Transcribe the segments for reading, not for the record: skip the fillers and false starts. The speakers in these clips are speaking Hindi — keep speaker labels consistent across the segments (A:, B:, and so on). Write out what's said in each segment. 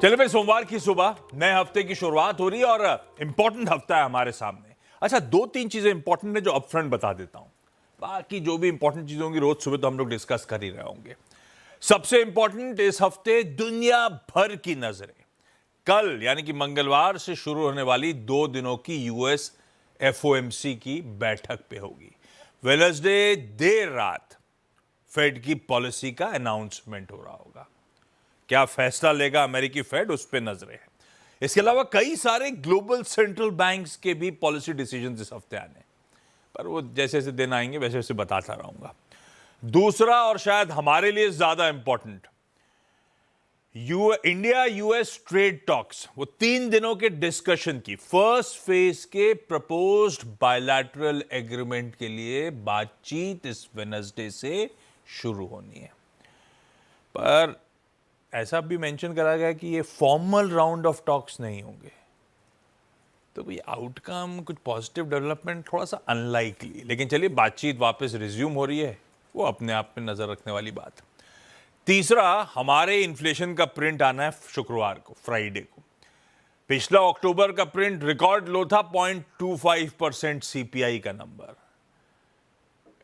A: चलिए भाई, सोमवार की सुबह नए हफ्ते की शुरुआत हो रही है और इंपॉर्टेंट हफ्ता है हमारे सामने। अच्छा, दो तीन चीजें इंपॉर्टेंट है जो अपफ्रंट बता देता हूं, बाकी जो भी इंपॉर्टेंट चीजें होंगी रोज सुबह तो हम लोग डिस्कस कर ही रहे होंगे। सबसे इंपॉर्टेंट इस हफ्ते दुनिया भर की नजरें कल यानी कि मंगलवार से शुरू होने वाली 2 दिनों की यूएस एफओएमसी की बैठक पे होगी। वेडनेसडे देर रात फेड की पॉलिसी का अनाउंसमेंट हो रहा होगा। क्या फैसला लेगा अमेरिकी फेड, उस पर नजरें हैं। इसके अलावा कई सारे ग्लोबल सेंट्रल बैंक्स के भी पॉलिसी डिसीजंस इस हफ्ते आने, पर वो जैसे जैसे दिन आएंगे वैसे वैसे बताता रहूंगा। दूसरा और शायद हमारे लिए ज्यादा important, India US trade talks, वो 3 दिनों के डिस्कशन की फर्स्ट फेज के प्रपोज्ड बायलैटरल एग्रीमेंट के लिए बातचीत इस वेडनेसडे से शुरू होनी है। पर ऐसा भी मेंशन करा गया कि ये फॉर्मल राउंड ऑफ टॉक्स नहीं होंगे, तो कोई आउटकम, कुछ पॉजिटिव डेवलपमेंट थोड़ा सा अनलाइकली। लेकिन चलिए, बातचीत वापस रिज्यूम हो रही है, वो अपने आप में नजर रखने वाली बात। तीसरा, हमारे इन्फ्लेशन का प्रिंट आना है शुक्रवार को, फ्राइडे को। पिछला अक्टूबर का प्रिंट रिकॉर्ड लो था, 0.25% सीपीआई का नंबर।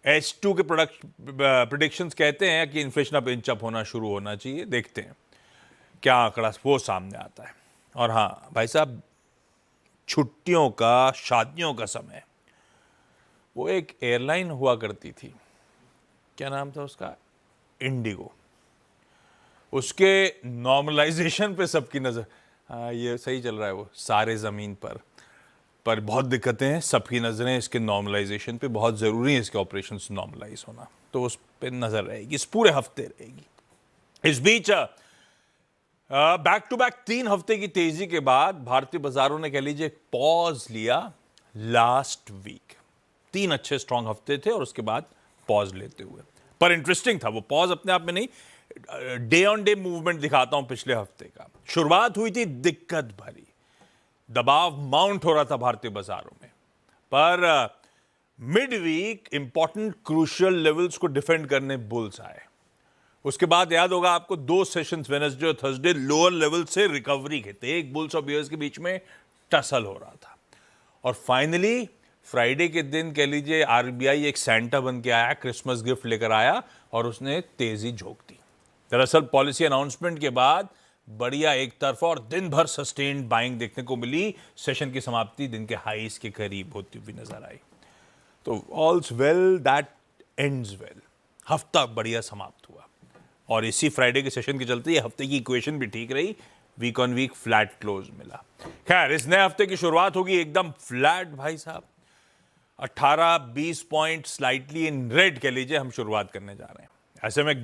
A: H2 के प्रेडिक्शंस कहते हैं कि इन्फ्लेशन अब इंच अप होना शुरू होना चाहिए। देखते हैं क्या आंकड़ा वो सामने आता है। और हाँ भाई साहब, छुट्टियों का, शादियों का समय, वो एक एयरलाइन हुआ करती थी, क्या नाम था उसका, इंडिगो। उसके नॉर्मलाइजेशन पे सबकी नजर, हाँ ये सही चल रहा है वो सारे जमीन पर बहुत दिक्कतें हैं, सबकी नज़रें इसके नॉर्मलाइजेशन पे, बहुत ज़रूरी है इसके ऑपरेशंस नॉर्मलाइज होना, तो उस पे नज़र रहेगी, इस पूरे हफ्ते रहेगी। इस बीच बैक टू बैक 3 हफ्ते की तेजी के बाद भारतीय बाजारों ने कह लीजिए पॉज लिया लास्ट वीक। 3 अच्छे स्ट्रांग हफ्ते थे और उसके बाद पॉज लेते हुए, पर इंटरेस्टिंग था वो पॉज अपने आप में नहीं, डे ऑन डे मूवमेंट दिखाता हूं पिछले हफ्ते का। शुरुआत हुई थी दिक्कत भरी, दबाव माउंट हो रहा था भारतीय बाजारों में, पर mid week important crucial levels को डिफेंड करने बुल्स आए। उसके बाद याद होगा आपको 2 सेशंस वेडनेसडे और थर्सडे लोअर लेवल से रिकवरी के थे, एक बुल्स और बियर्स के बीच में टसल हो रहा था, और फाइनली फ्राइडे के दिन कह लीजिए आरबीआई एक सैंटा बन के आया, क्रिसमस गिफ्ट लेकर आया और उसने तेजी झोंक दी। दरअसल पॉलिसी अनाउंसमेंट के बाद बढ़िया एक तरफा और दिन भर सस्टेन्ड बाइंग देखने को मिली। सेशन की समाप्ति दिन के हाईस के करीब होती हुई नजर आई। तो ऑल्स वेल दैट एंड्स वेल, हफ्ता बढ़िया समाप्त हुआ और इसी फ्राइडे के सेशन के चलते ये हफ्ते की इक्वेशन भी ठीक रही, week on week flat close मिला। खैर, इस नए हफ्ते की शुरुआत होगी एकदम फ्लैट भाई साहब, 18-20 पॉइंट स्लाइटली इन रेड कह लीजिए हम शुरुआत करने जा रहे हैं। ऐसे में